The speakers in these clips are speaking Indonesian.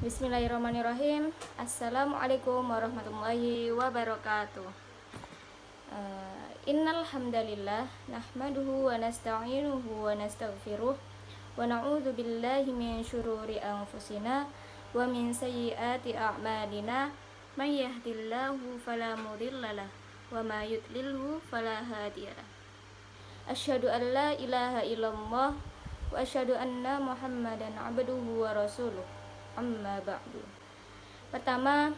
Bismillahirrahmanirrahim. Assalamualaikum warahmatullahi wabarakatuh. Innal hamdalillah nahmaduhu wa nasta'inuhu wa nastaghfiruh wa na'udzu billahi min syururi anfusina wa min sayyiati a'malina. May yahdihillahu fala mudhillalah wa may yudlilhu fala hadiyalah. Asyhadu an la ilaha illallah wa asyhadu anna Muhammadan abduhu wa rasuluh. Amma ba'du. Pertama,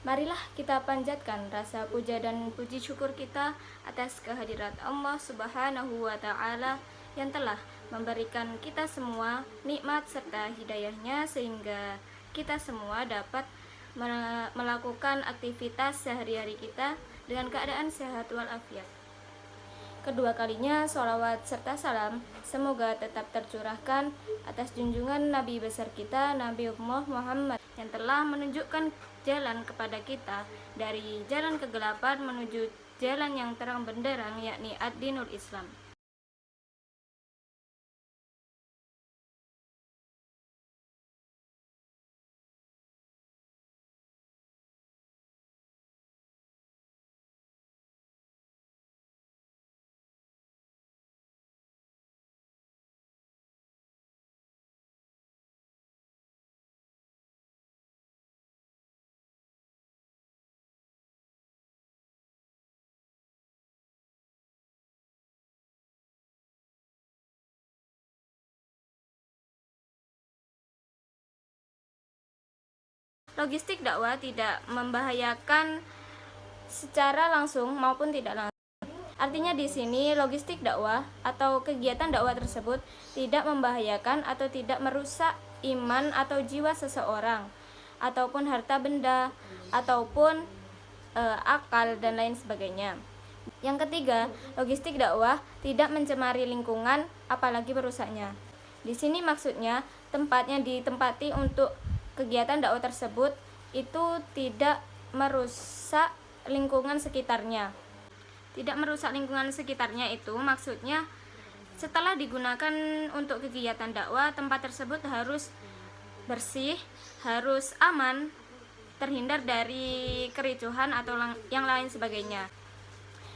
marilah kita panjatkan rasa puja dan puji syukur kita atas kehadirat Allah Subhanahu wa Ta'ala yang telah memberikan kita semua nikmat serta hidayahnya sehingga kita semua dapat melakukan aktivitas sehari-hari kita dengan keadaan sehat walafiat. Kedua kalinya, sholawat serta salam semoga tetap tercurahkan atas junjungan Nabi besar kita, Nabi Muhammad, yang telah menunjukkan jalan kepada kita dari jalan kegelapan menuju jalan yang terang benderang, yakni ad-dinul Islam. Logistik dakwah tidak membahayakan secara langsung maupun tidak langsung. Artinya di sini logistik dakwah atau kegiatan dakwah tersebut tidak membahayakan atau tidak merusak iman atau jiwa seseorang ataupun harta benda ataupun akal dan lain sebagainya. Yang ketiga, logistik dakwah tidak mencemari lingkungan apalagi merusaknya. Di sini maksudnya tempat yang ditempati untuk kegiatan dakwah tersebut itu tidak merusak lingkungan sekitarnya. Tidak merusak lingkungan sekitarnya itu maksudnya setelah digunakan untuk kegiatan dakwah, tempat tersebut harus bersih, harus aman, terhindar dari kericuhan atau yang lain sebagainya.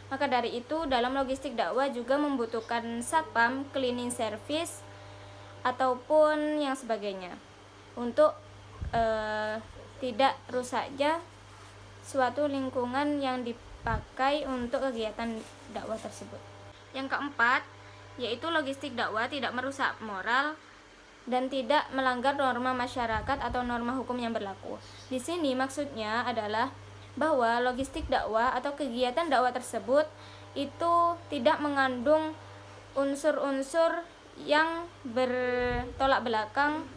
Maka dari itu dalam logistik dakwah juga membutuhkan satpam, cleaning service ataupun yang sebagainya untuk tidak rusaknya suatu lingkungan yang dipakai untuk kegiatan dakwah tersebut. Yang keempat, yaitu logistik dakwah tidak merusak moral dan tidak melanggar norma masyarakat atau norma hukum yang berlaku. Di sini maksudnya adalah bahwa logistik dakwah atau kegiatan dakwah tersebut itu tidak mengandung unsur-unsur yang bertolak belakang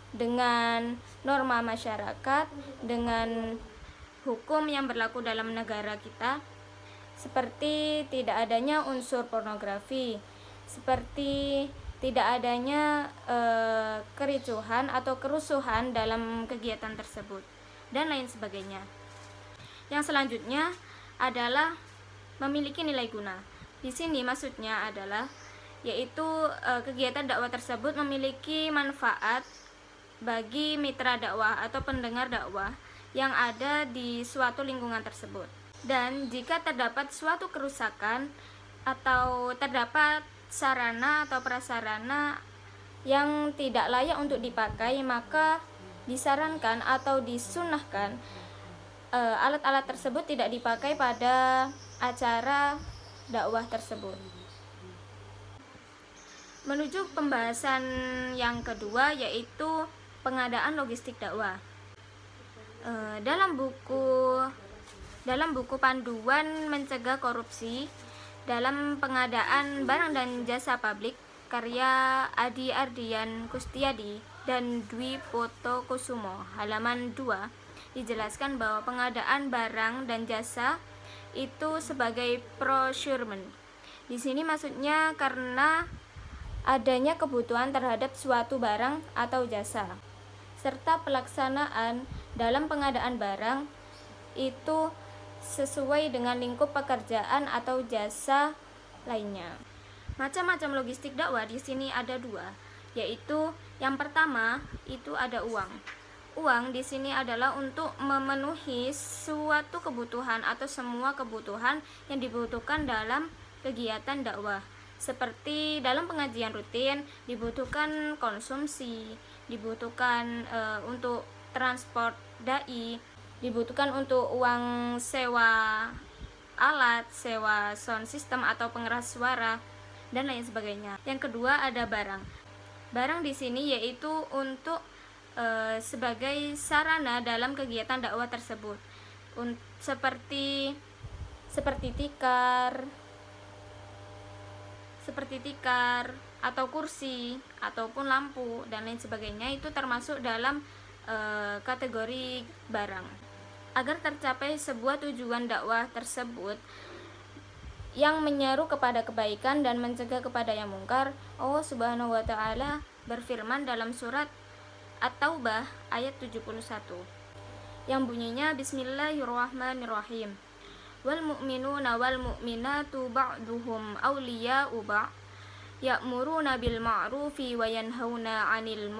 dengan norma masyarakat, dengan hukum yang berlaku dalam negara kita, seperti tidak adanya unsur pornografi, seperti tidak adanya kericuhan atau kerusuhan dalam kegiatan tersebut, dan lain sebagainya. Yang selanjutnya adalah memiliki nilai guna. Di sini maksudnya adalah yaitu kegiatan dakwah tersebut memiliki manfaat bagi mitra dakwah atau pendengar dakwah yang ada di suatu lingkungan tersebut. Dan jika terdapat suatu kerusakan atau terdapat sarana atau prasarana yang tidak layak untuk dipakai, maka disarankan atau disunahkan alat-alat tersebut tidak dipakai pada acara dakwah tersebut. Menuju pembahasan yang kedua, yaitu pengadaan logistik dakwah. Dalam buku panduan mencegah korupsi dalam pengadaan barang dan jasa publik karya Adi Ardian Kustiadi dan Dwi Poto Kusumo halaman 2 dijelaskan bahwa pengadaan barang dan jasa itu sebagai procurement. Di sini maksudnya karena adanya kebutuhan terhadap suatu barang atau jasa, serta pelaksanaan dalam pengadaan barang itu sesuai dengan lingkup pekerjaan atau jasa lainnya. Macam-macam logistik dakwah di sini ada dua, yaitu yang pertama itu ada uang. uang di sini adalah untuk memenuhi suatu kebutuhan atau semua kebutuhan yang dibutuhkan dalam kegiatan dakwah. Seperti dalam pengajian rutin dibutuhkan konsumsi, dibutuhkan untuk transport dai, dibutuhkan untuk uang sewa alat, sewa sound system atau pengeras suara dan lain sebagainya. Yang kedua ada barang. Barang di sini yaitu untuk sebagai sarana dalam kegiatan dakwah tersebut. Seperti tikar atau kursi ataupun lampu dan lain sebagainya, itu termasuk dalam kategori barang. Agar tercapai sebuah tujuan dakwah tersebut yang menyeru kepada kebaikan dan mencegah kepada yang mungkar, Allah Subhanahu wa taala berfirman dalam surat At-Taubah ayat 71 yang bunyinya Bismillahirrahmanirrahim. Wal mu'minuna wal mu'minatu ba'duhum awliya'u ba'd ya'muruna bil ma'rufi wa yanhauna 'anil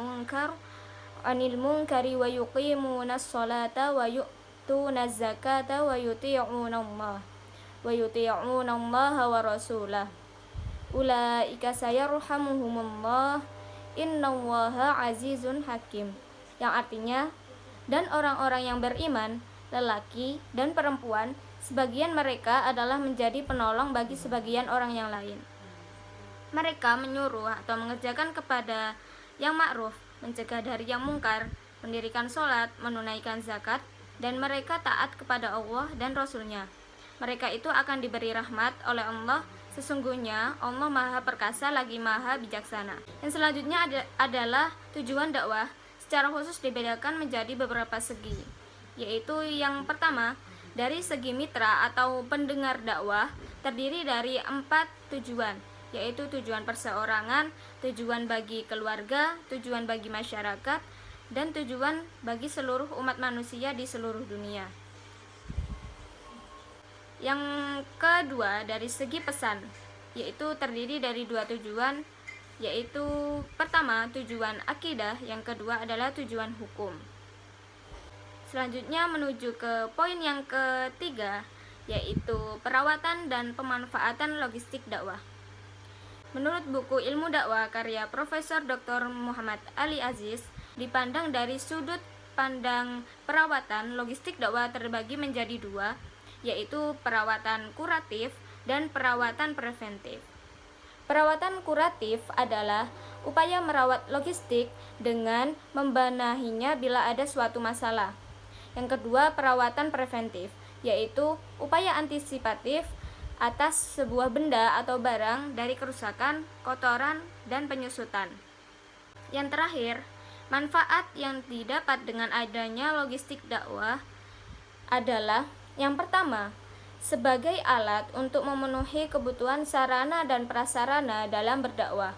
munkari wa yuqimuna as-salata wa yu'tuna az-zakata wa yuti'una Allah wa rasulah. Ulaika sayarhamuhumullah innallaha azizun hakim. Yang artinya, dan orang-orang yang beriman, lelaki dan perempuan, sebagian mereka adalah menjadi penolong bagi sebagian orang yang lain. Mereka menyuruh atau mengerjakan kepada yang ma'ruf, mencegah dari yang mungkar, mendirikan sholat, menunaikan zakat, dan mereka taat kepada Allah dan Rasul-Nya. Mereka itu akan diberi rahmat oleh Allah. Sesungguhnya Allah Maha Perkasa lagi Maha Bijaksana. Yang selanjutnya adalah tujuan dakwah. Secara khusus dibedakan menjadi beberapa segi, yaitu yang pertama, dari segi mitra atau pendengar dakwah terdiri dari 4 tujuan, yaitu tujuan perseorangan, tujuan bagi keluarga, tujuan bagi masyarakat, dan tujuan bagi seluruh umat manusia di seluruh dunia. Yang kedua, dari segi pesan, yaitu terdiri dari 2 tujuan, yaitu pertama tujuan akidah, yang kedua adalah tujuan hukum. Selanjutnya menuju ke poin yang ketiga, yaitu perawatan dan pemanfaatan logistik dakwah. Menurut buku Ilmu Dakwah karya Profesor Dr. Muhammad Ali Aziz, dipandang dari sudut pandang perawatan, logistik dakwah terbagi menjadi 2, yaitu perawatan kuratif dan perawatan preventif. Perawatan kuratif adalah upaya merawat logistik dengan membenahinya bila ada suatu masalah. Yang kedua, perawatan preventif, yaitu upaya antisipatif atas sebuah benda atau barang dari kerusakan, kotoran, dan penyusutan. Yang terakhir, manfaat yang didapat dengan adanya logistik dakwah adalah yang pertama, sebagai alat untuk memenuhi kebutuhan sarana dan prasarana dalam berdakwah.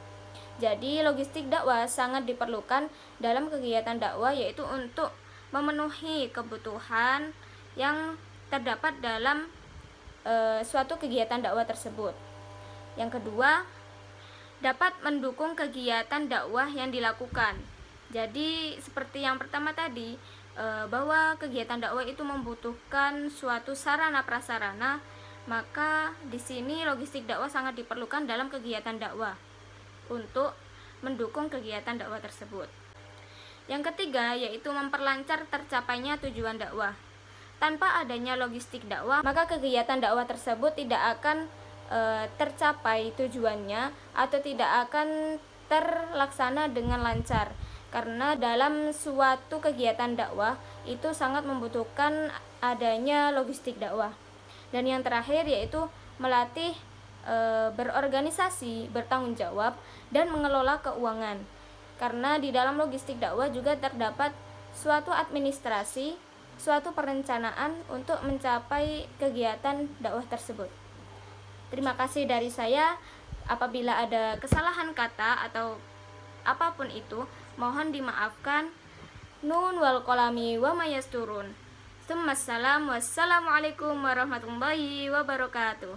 Jadi, logistik dakwah sangat diperlukan dalam kegiatan dakwah, yaitu untuk memenuhi kebutuhan yang terdapat dalam suatu kegiatan dakwah tersebut. Yang kedua, dapat mendukung kegiatan dakwah yang dilakukan. Jadi, seperti yang pertama tadi, bahwa kegiatan dakwah itu membutuhkan suatu sarana prasarana, maka di sini logistik dakwah sangat diperlukan dalam kegiatan dakwah untuk mendukung kegiatan dakwah tersebut. Yang ketiga, yaitu memperlancar tercapainya tujuan dakwah. Tanpa adanya logistik dakwah, maka kegiatan dakwah tersebut tidak akan tercapai tujuannya atau tidak akan terlaksana dengan lancar. Karena dalam suatu kegiatan dakwah itu sangat membutuhkan adanya logistik dakwah. Dan yang terakhir yaitu melatih berorganisasi, bertanggung jawab, dan mengelola keuangan. Karena di dalam logistik dakwah juga terdapat suatu administrasi, suatu perencanaan untuk mencapai kegiatan dakwah tersebut. Terima kasih dari saya. Apabila ada kesalahan kata atau apapun itu, mohon dimaafkan. Nun wal qalami wa mayasturun. Wassalamualaikum warahmatullahi wabarakatuh.